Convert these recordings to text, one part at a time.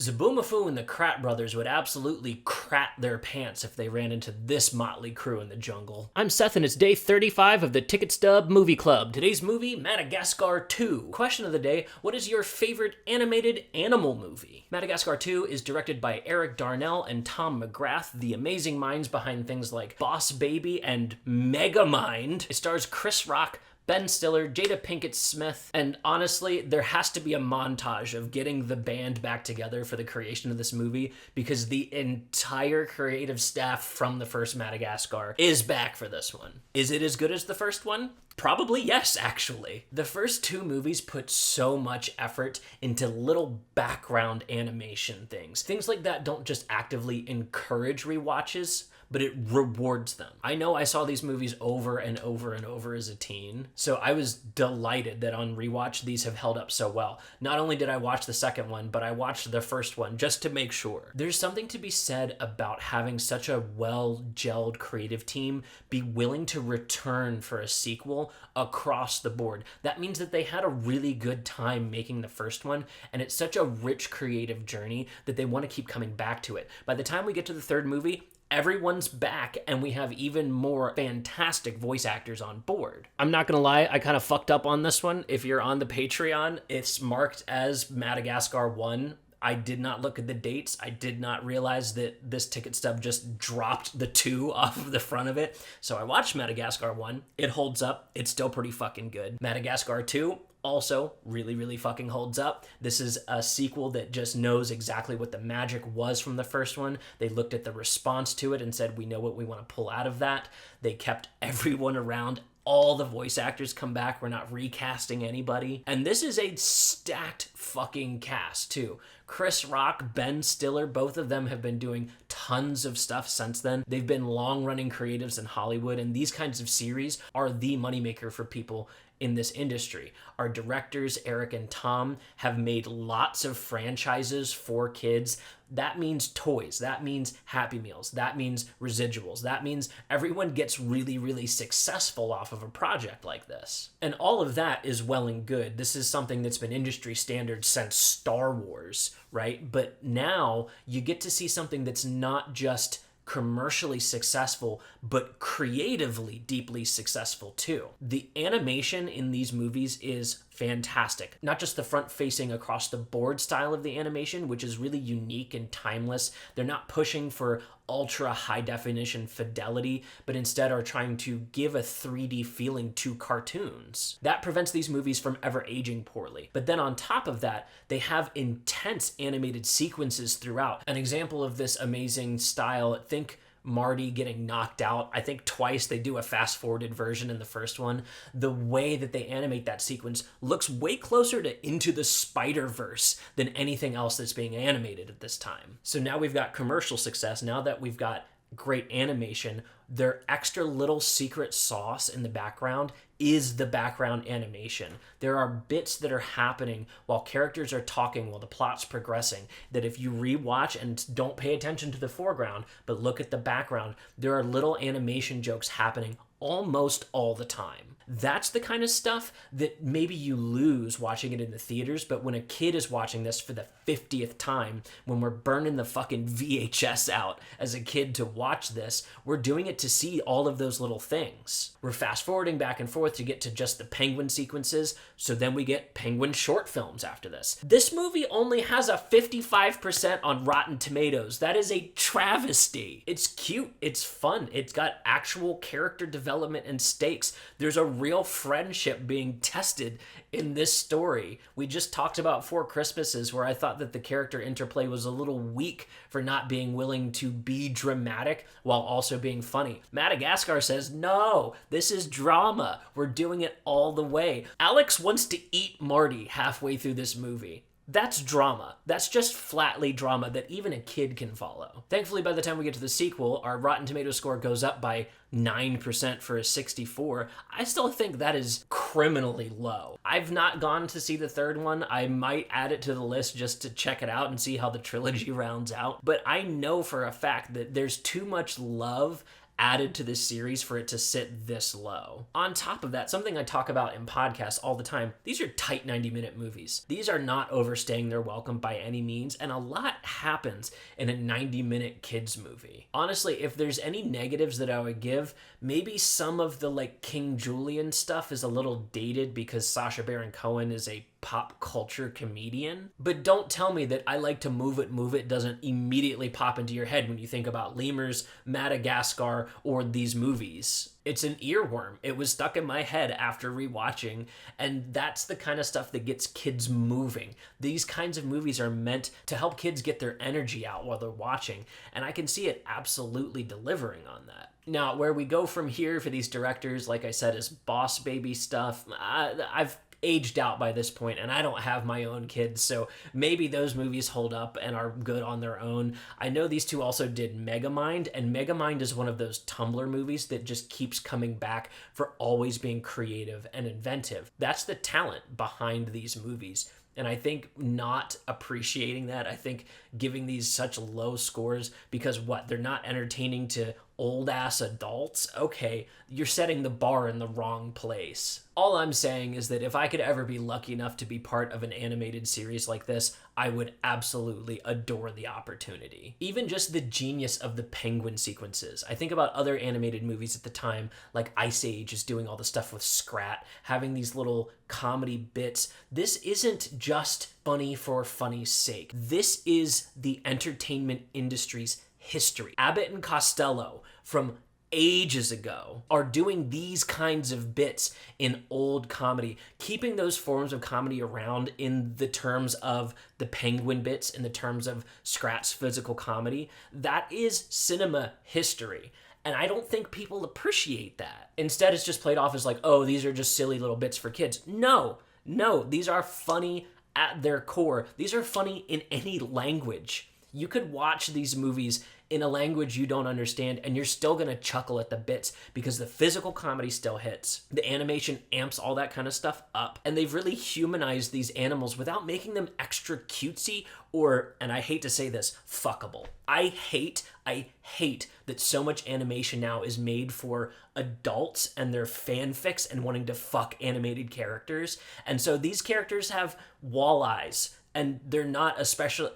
Zaboomafoo and the Krat brothers would absolutely crat their pants if they ran into this motley crew in the jungle. I'm Seth and it's day 35 of the Ticket Stub Movie Club. Today's movie, Madagascar 2. Question of the day, what is your favorite animated animal movie? Madagascar 2 is directed by Eric Darnell and Tom McGrath, the amazing minds behind things like Boss Baby and Megamind. It stars Chris Rock, Ben Stiller, Jada Pinkett Smith, and honestly, there has to be a montage of getting the band back together for the creation of this movie because the entire creative staff from the first Madagascar is back for this one. Is it as good as the first one? Probably yes, actually. The first two movies put so much effort into little background animation things. Things like that don't just actively encourage rewatches, but it rewards them. I know I saw these movies over and over and over as a teen, so I was delighted that on rewatch these have held up so well. Not only did I watch the second one, but I watched the first one just to make sure. There's something to be said about having such a well-gelled creative team be willing to return for a sequel across the board. That means that they had a really good time making the first one, and it's such a rich creative journey that they want to keep coming back to it. By the time we get to the third movie, everyone's back, and we have even more fantastic voice actors on board. I'm not gonna lie, I kind of fucked up on this one. If you're on the Patreon, it's marked as Madagascar 1. I did not look at the dates. I did not realize that this ticket stub just dropped the 2 off of the front of it. So I watched Madagascar 1. It holds up. It's still pretty fucking good. Madagascar 2, also really, really fucking holds up. This is a sequel that just knows exactly what the magic was from the first one. They looked at the response to it and said, we know what we want to pull out of that. They kept everyone around. All the voice actors come back. We're not recasting anybody. And this is a stacked fucking cast, too. Chris Rock, Ben Stiller, both of them have been doing tons of stuff since then. They've been long-running creatives in Hollywood, and these kinds of series are the moneymaker for people in this industry. Our directors, Eric and Tom, have made lots of franchises for kids. That means toys. That means Happy Meals. That means residuals. That means everyone gets really, really successful off of a project like this. And all of that is well and good. This is something that's been industry standard since Star Wars, right? But now you get to see something that's not just commercially successful, but creatively deeply successful too. The animation in these movies is fantastic. Not just the front-facing across the board style of the animation, which is really unique and timeless. They're not pushing for ultra high definition fidelity, but instead are trying to give a 3D feeling to cartoons. That prevents these movies from ever aging poorly. But then on top of that, they have intense animated sequences throughout. An example of this amazing style, think Marty getting knocked out. I think twice. They do a fast-forwarded version in the first one. The way that they animate that sequence looks way closer to Into the Spider-Verse than anything else that's being animated at this time. So now we've got commercial success. Now that we've got great animation, their extra little secret sauce in the background is the background animation. There are bits that are happening while characters are talking, while the plot's progressing, that if you rewatch and don't pay attention to the foreground, but look at the background, there are little animation jokes happening almost all the time. That's the kind of stuff that maybe you lose watching it in the theaters, but when a kid is watching this for the 50th time, when we're burning the fucking VHS out as a kid to watch this, we're doing it to see all of those little things. We're fast forwarding back and forth to get to just the penguin sequences, so then we get penguin short films after this. This movie only has a 55% on Rotten Tomatoes. That is a travesty. It's cute, it's fun, it's got actual character development and stakes. There's a real friendship being tested in this story. We just talked about Four Christmases, where I thought that the character interplay was a little weak for not being willing to be dramatic while also being funny. Madagascar says, no, this is drama. We're doing it all the way. Alex wants to eat Marty halfway through this movie. That's drama. That's just flatly drama that even a kid can follow. Thankfully, by the time we get to the sequel, our Rotten Tomatoes score goes up by 9% for a 64. I still think that is criminally low. I've not gone to see the third one. I might add it to the list just to check it out and see how the trilogy rounds out. But I know for a fact that there's too much love added to this series for it to sit this low. On top of that, something I talk about in podcasts all the time, these are tight 90-minute movies. These are not overstaying their welcome by any means, and a lot happens in a 90-minute kids movie. Honestly, if there's any negatives that I would give, maybe some of the like King Julian stuff is a little dated because Sacha Baron Cohen is a pop culture comedian. But don't tell me that I Like to Move It doesn't immediately pop into your head when you think about lemurs, Madagascar, or these movies. It's an earworm. It was stuck in my head after rewatching, and that's the kind of stuff that gets kids moving. These kinds of movies are meant to help kids get their energy out while they're watching, and I can see it absolutely delivering on that. Now, where we go from here for these directors, like I said, is boss baby stuff. I've aged out by this point, and I don't have my own kids, so maybe those movies hold up and are good on their own. I know these two also did Megamind, and Megamind is one of those Tumblr movies that just keeps coming back for always being creative and inventive. That's the talent behind these movies. And I think not appreciating that, I think giving these such low scores because they're not entertaining to old ass adults? Okay, you're setting the bar in the wrong place. All I'm saying is that if I could ever be lucky enough to be part of an animated series like this, I would absolutely adore the opportunity. Even just the genius of the penguin sequences. I think about other animated movies at the time, like Ice Age is doing all the stuff with Scrat, having these little comedy bits. This isn't just funny for funny's sake. This is the entertainment industry's history. Abbott and Costello from ages ago are doing these kinds of bits in old comedy, keeping those forms of comedy around in the terms of the penguin bits, in the terms of Scrat's physical comedy. That is cinema history. And I don't think people appreciate that. Instead, it's just played off as like, oh, these are just silly little bits for kids. No, these are funny at their core. These are funny in any language. You could watch these movies in a language you don't understand, and you're still gonna chuckle at the bits because the physical comedy still hits. The animation amps all that kind of stuff up, and they've really humanized these animals without making them extra cutesy or, and I hate to say this, fuckable. I hate that so much animation now is made for adults and their fanfics and wanting to fuck animated characters. And so these characters have wall eyes, and they're not especially...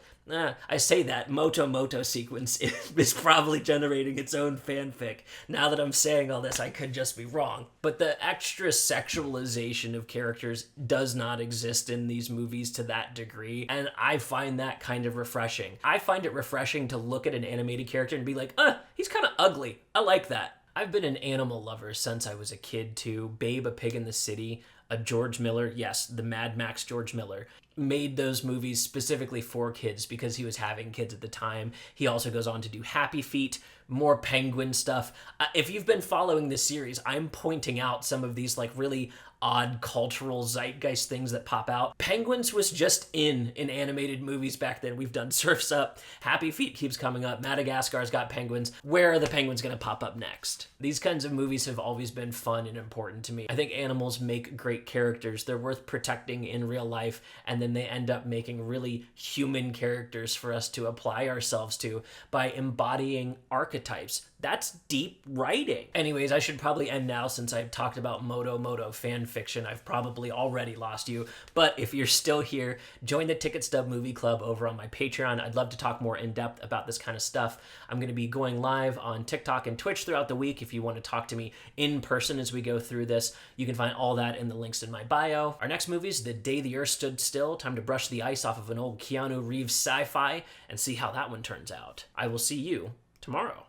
I say that Moto sequence is probably generating its own fanfic. Now that I'm saying all this, I could just be wrong. But the extra sexualization of characters does not exist in these movies to that degree, and I find that kind of refreshing. I find it refreshing to look at an animated character and be like, he's kind of ugly. I like that. I've been an animal lover since I was a kid too. Babe, a Pig in the City, a George Miller, yes, the Mad Max George Miller, made those movies specifically for kids because he was having kids at the time. He also goes on to do Happy Feet, more penguin stuff. If you've been following this series, I'm pointing out some of these like really odd cultural zeitgeist things that pop out. Penguins was just in animated movies back then. We've done Surf's Up, Happy Feet keeps coming up, Madagascar's got penguins. Where are the penguins gonna pop up next? These kinds of movies have always been fun and important to me. I think animals make great characters. They're worth protecting in real life, and then they end up making really human characters for us to apply ourselves to by embodying archetypes. That's deep writing. Anyways, I should probably end now since I've talked about Moto fan fiction. I've probably already lost you, but if you're still here, join the Ticket Stub Movie Club over on my Patreon. I'd love to talk more in depth about this kind of stuff. I'm going to be going live on TikTok and Twitch throughout the week. If you want to talk to me in person as we go through this, you can find all that in the links in my bio. Our next movie is The Day the Earth Stood Still. Time to brush the ice off of an old Keanu Reeves sci-fi and see how that one turns out. I will see you tomorrow.